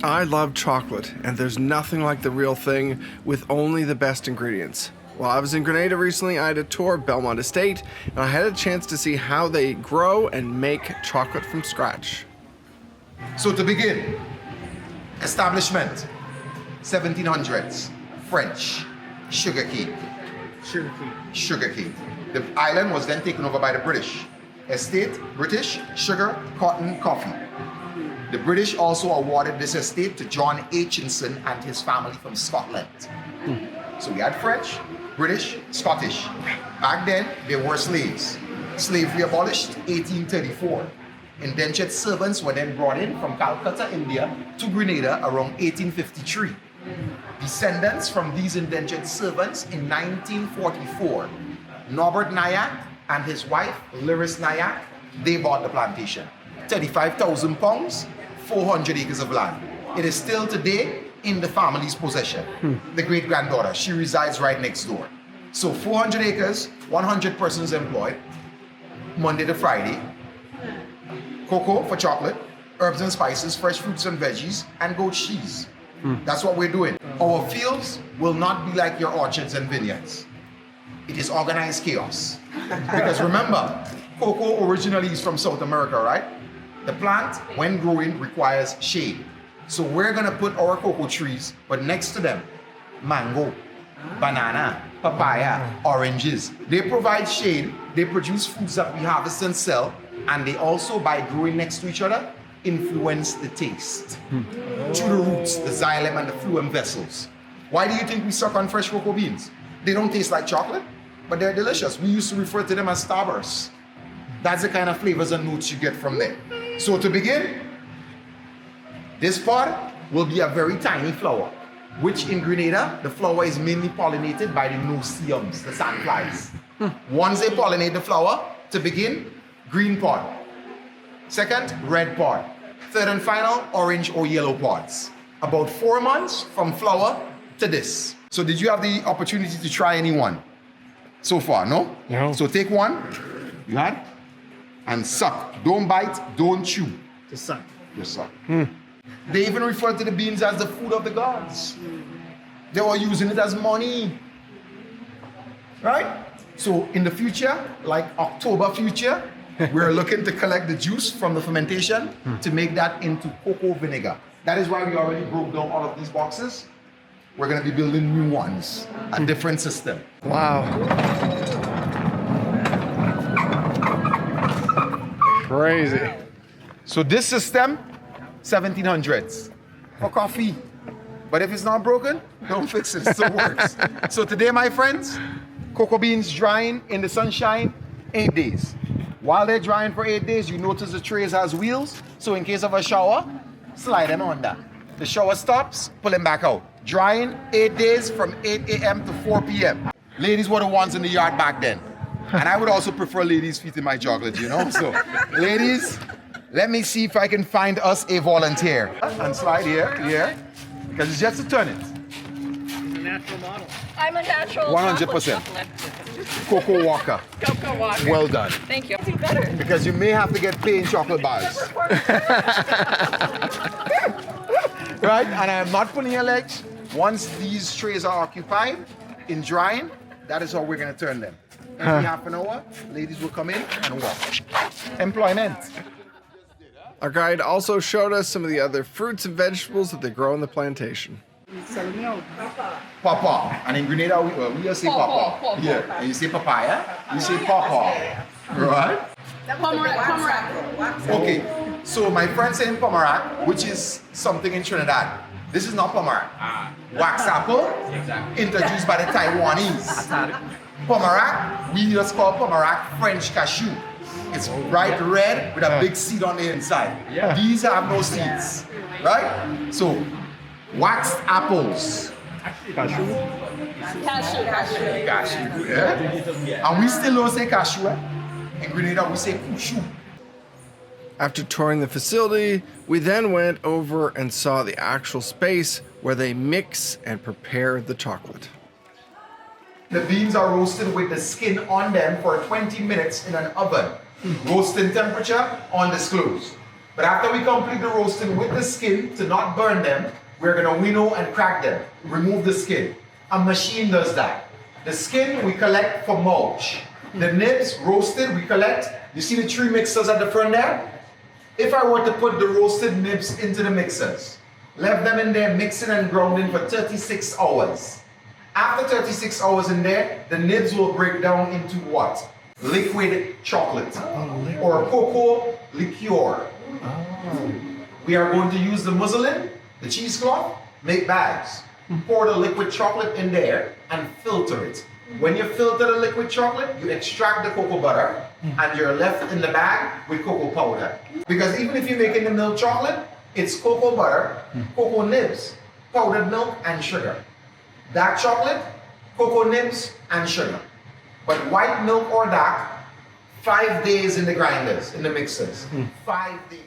I love chocolate, and there's nothing like the real thing with only the best ingredients. While I was in Grenada recently, I had a tour of Belmont Estate, and I had a chance to see how they grow and make chocolate from scratch. So to begin, establishment, 1700s, French, sugarcane. Sugarcane. The island was then taken over by the British. Estate, British, sugar, cotton, coffee. The British also awarded this estate to John Aitchison and his family from Scotland. So we had French, British, Scottish. Back then, there were slaves. Slavery abolished 1834. Indentured servants were then brought in from Calcutta, India to Grenada around 1853. Descendants from these indentured servants in 1944, Norbert Nyack and his wife, Lyris Nyack, they bought the plantation. 35,000 pounds, 400 acres of land. It is still today in the family's possession. The great-granddaughter, she resides right next door. So 400 acres, 100 persons employed, Monday to Friday. Cocoa for chocolate, herbs and spices, fresh fruits and veggies, and goat cheese. That's what we're doing. Our fields will not be like your orchards and vineyards. It is organized chaos. Because remember, cocoa originally is from South America, right? The plant, when growing, requires shade. So we're gonna put our cocoa trees, but next to them, mango, banana, papaya, oranges. They provide shade, they produce foods that we harvest and sell, and they also, by growing next to each other, influence the taste. Through the roots, the xylem, and the phloem vessels. Why do you think we suck on fresh cocoa beans? They don't taste like chocolate, but they're delicious. We used to refer to them as starbursts. That's the kind of flavors and notes you get from there. So to begin, this part will be a very tiny flower, which in Grenada, the flower is mainly pollinated by the no-see-ums, the sandflies. Once they pollinate the flower, to begin, green pod. Second, red pod. Third and final, orange or yellow pods. About 4 months from flower to this. So did you have the opportunity to try any one so far, no? No. So take one, you had, and suck. Don't bite, don't chew. Just suck. Just suck. They even refer to the beans as the food of the gods. They were using it as money. Right? So in the future, like October future, we're looking to collect the juice from the fermentation to make that into cocoa vinegar. That is why we already broke down all of these boxes. We're going to be building new ones, a different system. Wow. Crazy. So this system, 1700s for coffee. But if it's not broken, don't fix it, it still works. So today, my friends, cocoa beans drying in the sunshine, 8 days. While they're drying for 8 days, you notice the trays has wheels. So in case of a shower, slide them under. The shower stops, pull them back out. Drying 8 days from 8 a.m. to 4 p.m. Ladies were the ones in the yard back then. And I would also prefer ladies' feet in my chocolate, you know? So, ladies, let me see if I can find us a volunteer. And slide here, because it's just to turn it. He's a natural model. I'm a natural 100%. Cocoa Walker. Cocoa walker. Well done. Thank you. Do better. Because you may have to get plain chocolate bars. Right? And I'm not pulling your legs. Once these trays are occupied in drying, that is how we're going to turn them. Every half an hour, ladies will come in and walk. Employment. Our guide also showed us some of the other fruits and vegetables that they grow on the plantation. Pawpaw. And in Grenada, we just say pawpaw. Pawpaw. Yeah. And you say papaya, you say pawpaw. Right? Pomerac. Okay. So my friend saying pomerac, which is something in Trinidad. This is not pomerac. Wax apple, introduced by the Taiwanese. Pomerac, we just call pomerac French cashew. It's bright red with a big seed on the inside. These have no seeds, right? So, waxed apples. Cashew. Yeah? And we still don't say cashew. In Grenada, we say couchou. After touring the facility, we then went over and saw the actual space where they mix and prepare the chocolate. The beans are roasted with the skin on them for 20 minutes in an oven. Roasting temperature undisclosed. But after we complete the roasting with the skin to not burn them, we're gonna winnow and crack them, remove the skin. A machine does that. The skin we collect for mulch. The nibs roasted we collect. You see the 3 mixers at the front there? If I were to put the roasted nibs into the mixers, left them in there mixing and grounding for 36 hours. After 36 hours in there, the nibs will break down into what? Liquid chocolate or cocoa liqueur. We are going to use the muslin, the cheesecloth, make bags. Pour the liquid chocolate in there and filter it. When you filter the liquid chocolate, you extract the cocoa butter and you're left in the bag with cocoa powder. Because even if you're making the milk chocolate, it's cocoa butter, cocoa nibs, powdered milk, and sugar. Dark chocolate, cocoa nibs, and sugar. But white milk or dark, 5 days in the grinders, in the mixers. 5 days.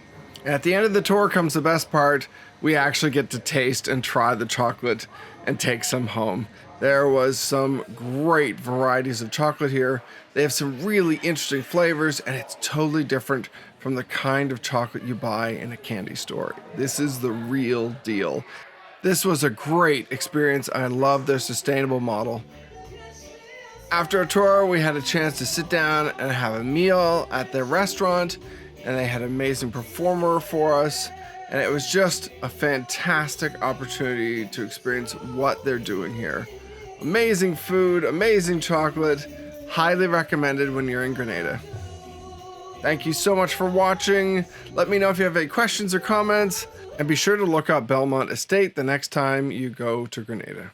At the end of the tour comes the best part. We actually get to taste and try the chocolate and take some home. There was some great varieties of chocolate here. They have some really interesting flavors, and it's totally different from the kind of chocolate you buy in a candy store. This is the real deal. This was a great experience. I love their sustainable model. After a tour, we had a chance to sit down and have a meal at their restaurant, and they had an amazing performer for us. And it was just a fantastic opportunity to experience what they're doing here. Amazing food, amazing chocolate, highly recommended when you're in Grenada. Thank you so much for watching. Let me know if you have any questions or comments, and be sure to look up Belmont Estate the next time you go to Grenada.